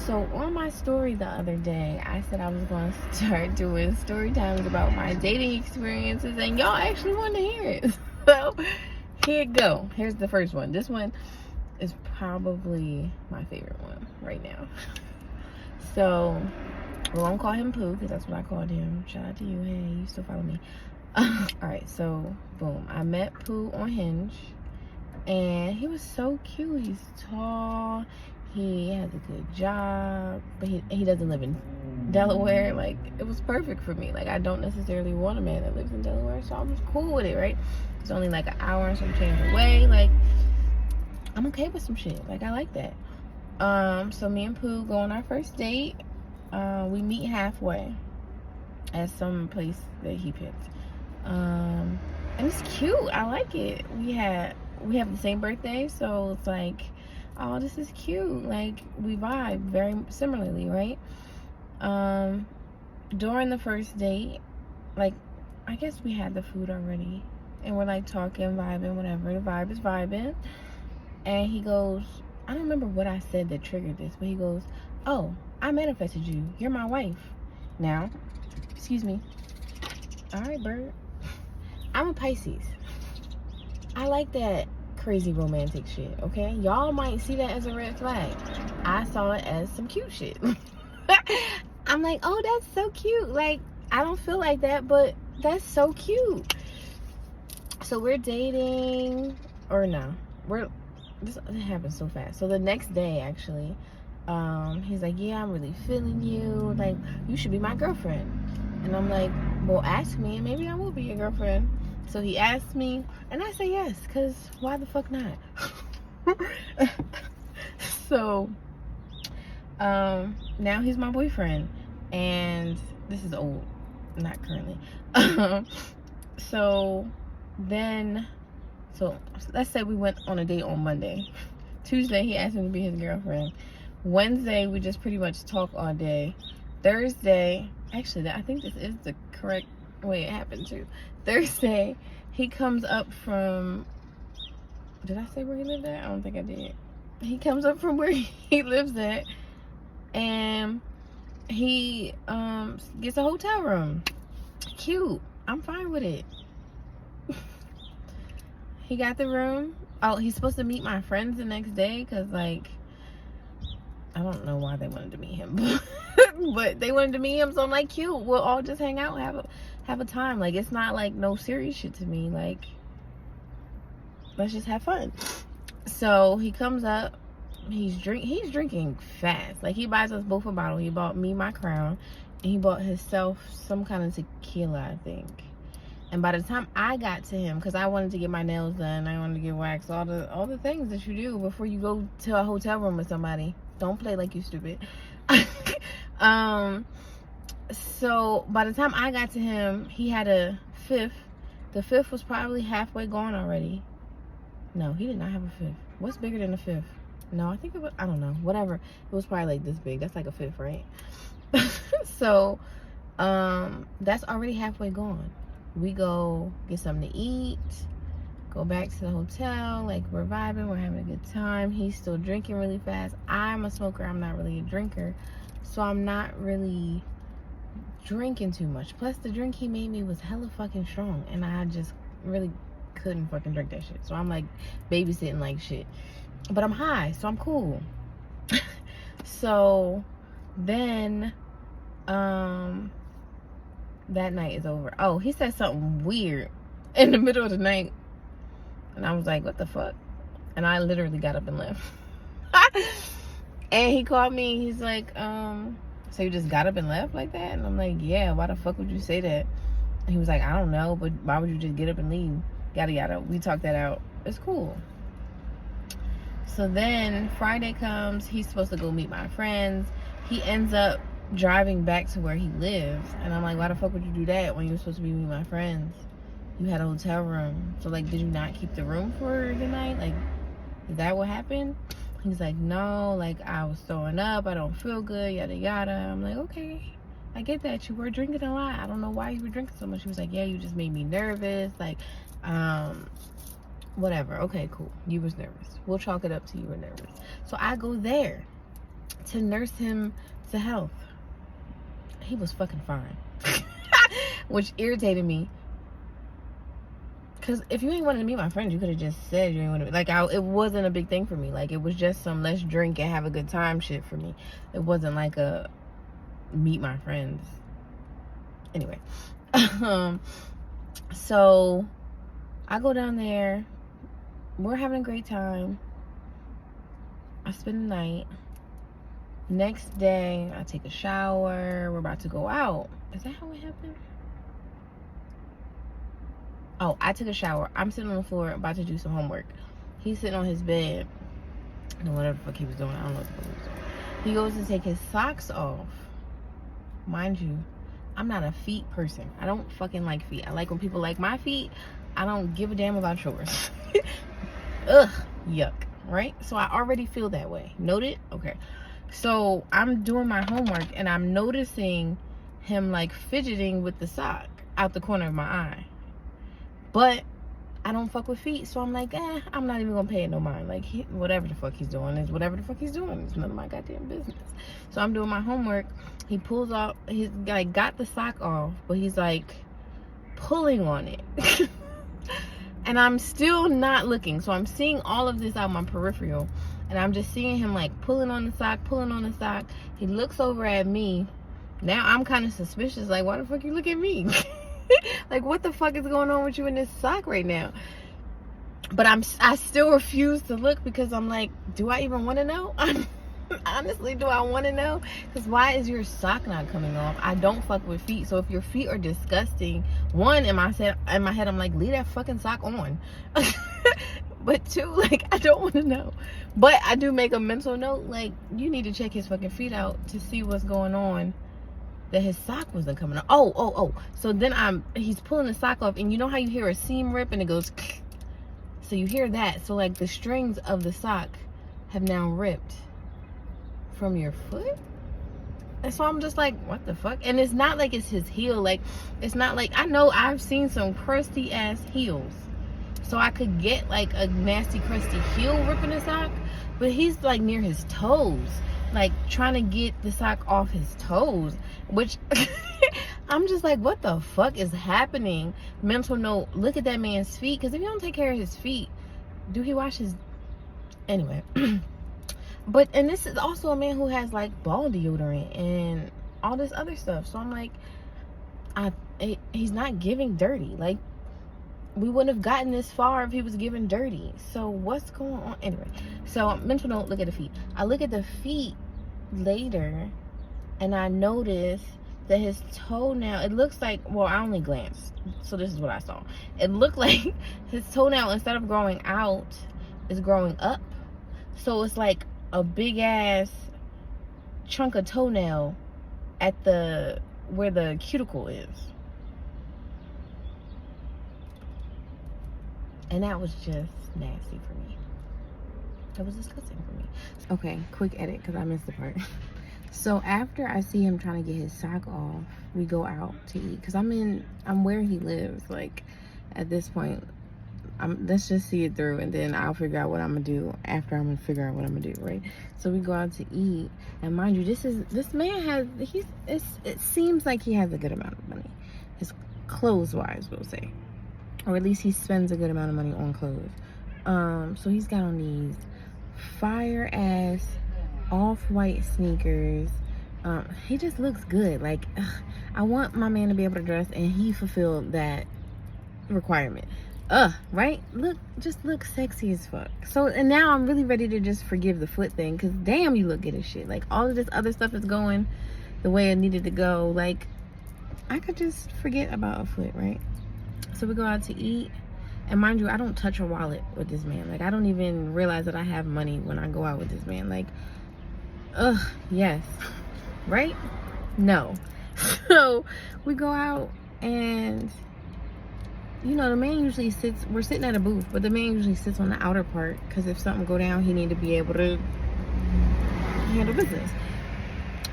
So on my story the other day, I said I was going to start doing story times about my dating experiences, and y'all actually want to hear it. So here it go. Here's the first one. This one is probably my favorite one right now. So we won't call him Pooh because that's what I called him. Shout out to you. Hey, you still follow me. Alright, so boom. I met Pooh on Hinge, and he was so cute. He's tall. He has a good job, but he doesn't live in Delaware. Like, it was perfect for me. Like, I don't necessarily want a man that lives in Delaware, so I was cool with it, right? It's only like an hour and some change away. Like, I'm okay with some shit. Like, I like that. So me and Pooh go on our first date. We meet halfway at some place that he picked. And it's cute. I like it. We have the same birthday, so it's like, oh, this is cute. Like, we vibe very similarly, right? During the first date, like, I guess we had the food already, and we're like talking, vibing, whatever. The vibe is vibing. And he goes, I don't remember what I said that triggered this, but he goes, oh, I manifested you. You're my wife. Now, excuse me. All right, bird. I'm a Pisces. I like that crazy romantic shit, okay? Y'all might see that as a red flag. I saw it as some cute shit. I'm like, oh, that's so cute. Like, I don't feel like that, but that's so cute. So we're dating, or no, this happened so fast. So the next day, actually, he's like, yeah, I'm really feeling you. Like, you should be my girlfriend. And I'm like, well, ask me, and maybe I will be your girlfriend. So he asked me, and I say yes, because why the fuck not? So, now he's my boyfriend, and this is old, not currently. So let's say we went on a date on Monday. Tuesday, he asked me to be his girlfriend. Wednesday, we just pretty much talk all day. Thursday, actually, I think this is the correct way it happened too. Thursday, he comes up from, did I say where he lived at? I don't think I did. He comes up from where he lives at, and he gets a hotel room. Cute. I'm fine with it. He got the room. Oh, he's supposed to meet my friends the next day, because, like, I don't know why they wanted to meet him, but they wanted to meet him, so I'm like, cute. We'll all just hang out, have a time. Like, it's not like no serious shit to me. Like, let's just have fun. So he comes up. He's drinking fast. Like, he buys us both a bottle. He bought me my Crown, and he bought himself some kind of tequila, I think. And by the time I got to him, because I wanted to get my nails done, I wanted to get waxed, all the things that you do before you go to a hotel room with somebody. Don't play like you stupid. So by the time I got to him, he had a fifth. The fifth was probably halfway gone already. No, he did not have a fifth. What's bigger than a fifth? No, I think it was, I don't know, whatever. It was probably like this big. That's like a fifth, right? So that's already halfway gone. We go get something to eat, go back to the hotel. Like, we're vibing, we're having a good time. He's still drinking really fast. I'm a smoker, I'm not really a drinker, so I'm not really drinking too much. Plus, the drink he made me was hella fucking strong, and I just really couldn't fucking drink that shit. So I'm like babysitting like shit, but I'm high, so I'm cool. So then that night is over. Oh, he said something weird in the middle of the night, and I was like, what the fuck? And I literally got up and left. And he called me. He's like, so you just got up and left like that? And I'm like, yeah, why the fuck would you say that? And he was like, I don't know, but why would you just get up and leave? Yada yada. We talked that out. It's cool. So then Friday comes. He's supposed to go meet my friends. He ends up driving back to where he lives, and I'm like, why the fuck would you do that when you were supposed to be meeting my friends? You had a hotel room, so like, did you not keep the room for the night? Like, is that what happened? He's like, no, like, I was throwing up, I don't feel good, yada yada. I'm like, okay, I get that. You were drinking a lot. I don't know why you were drinking so much. He was like, yeah, you just made me nervous. Like, whatever. Okay, cool. You was nervous. We'll chalk it up to you were nervous. So I go there to nurse him to health. He was fucking fine. Which irritated me. Because if you ain't wanted to meet my friends, you could have just said you ain't want to. Like, it wasn't a big thing for me. Like, it was just some let's drink and have a good time shit for me. It wasn't like a meet my friends. Anyway. So, I go down there. We're having a great time. I spend the night. Next day, I take a shower. We're about to go out. Is that how it happened? Oh, I took a shower. I'm sitting on the floor about to do some homework. He's sitting on his bed. And whatever the fuck he was doing. I don't know what the fuck he was doing. He goes to take his socks off. Mind you, I'm not a feet person. I don't fucking like feet. I like when people like my feet. I don't give a damn about yours. Ugh, yuck. Right? So I already feel that way. Noted? Okay. So I'm doing my homework and I'm noticing him like fidgeting with the sock out the corner of my eye. But I don't fuck with feet, so I'm like, I'm not even gonna pay it no mind. Like, whatever the fuck he's doing is whatever the fuck he's doing. It's none of my goddamn business. So I'm doing my homework. He pulls off, he's like got the sock off, but he's like pulling on it. And I'm still not looking. So I'm seeing all of this out my peripheral. And I'm just seeing him like pulling on the sock, pulling on the sock. He looks over at me. Now I'm kind of suspicious. Like, why the fuck you look at me? Like, what the fuck is going on with you in this sock right now? But I still refuse to look because I'm like, do I even want to know? Honestly, do I want to know? Because why is your sock not coming off? I don't fuck with feet. So if your feet are disgusting, one, in my head, I'm like, leave that fucking sock on. But two, like, I don't want to know. But I do make a mental note, like, you need to check his fucking feet out to see what's going on. That his sock wasn't coming off. Oh. So then he's pulling the sock off, and you know how you hear a seam rip and it goes, so you hear that. So like the strings of the sock have now ripped from your foot. And so I'm just like, what the fuck? And it's not like it's his heel. Like, it's not like, I know I've seen some crusty ass heels. So I could get like a nasty crusty heel ripping a sock. But he's like near his toes. Like trying to get the sock off his toes. Which, I'm just like, what the fuck is happening? Mental note, look at that man's feet. Because if you don't take care of his feet, do he wash his... Anyway. But, and this is also a man who has like ball deodorant and all this other stuff. So I'm like, he's not giving dirty. Like, we wouldn't have gotten this far if he was giving dirty. So what's going on? Anyway, so mental note, look at the feet. I look at the feet later and I notice that his toenail, it looks like, well, I only glanced, so this is what I saw. It looked like his toenail, instead of growing out, is growing up. So it's like a big ass chunk of toenail at where the cuticle is. And that was just nasty for me. That was disgusting for me. Okay, quick edit because I missed the part. So after I see him trying to get his sock off, we go out to eat. Because I'm where he lives. Like, at this point, let's just see it through. And then I'll figure out what I'm going to do after I'm going to figure out what I'm going to do, right? So we go out to eat. And mind you, this man has, it seems like he has a good amount of money. His clothes-wise, we'll say. Or at least he spends a good amount of money on clothes. So he's got on these fire-ass off-white sneakers. He just looks good. Like, I want my man to be able to dress, and he fulfilled that requirement. Right? Just look sexy as fuck. So, and now I'm really ready to just forgive the foot thing, because damn, you look good as shit. Like, all of this other stuff is going the way it needed to go. Like, I could just forget about a foot, right? So we go out to eat. And mind you, I don't touch a wallet with this man. Like, I don't even realize that I have money when I go out with this man. Like, yes. Right? No. So we go out and, you know, the man usually sits, we're sitting at a booth, but the man usually sits on the outer part, because if something go down, he need to be able to handle business.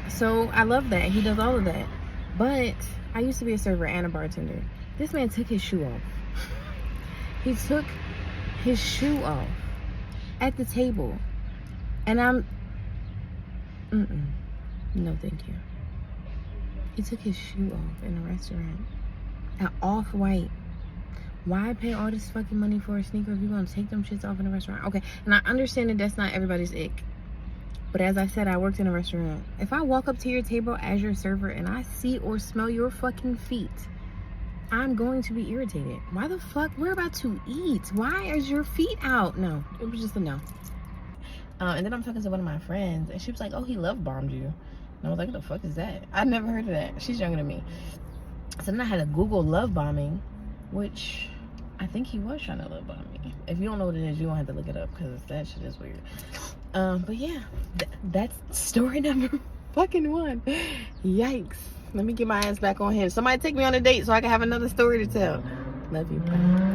So I love that. He does all of that. But I used to be a server and a bartender. This man took his shoe off. He took his shoe off at the table. And No, thank you. He took his shoe off in a restaurant. At Off-White. Why pay all this fucking money for a sneaker if you're gonna take them shits off in a restaurant? Okay, and I understand that that's not everybody's ick. But as I said, I worked in a restaurant. If I walk up to your table as your server and I see or smell your fucking feet, I'm going to be irritated. Why the fuck? We're about to eat. Why is your feet out? No, it was just a no. And then I'm talking to one of my friends, and she was like, oh, he love bombed you. And I was like, what the fuck is that? I've never heard of that. She's younger than me. So then I had to Google love bombing, which I think he was trying to love bomb me. If you don't know what it is, you don't have to look it up, because that shit is weird. But yeah, that's story number fucking 1. Yikes. Let me get my ass back on here. Somebody take me on a date so I can have another story to tell. Love you. Bye.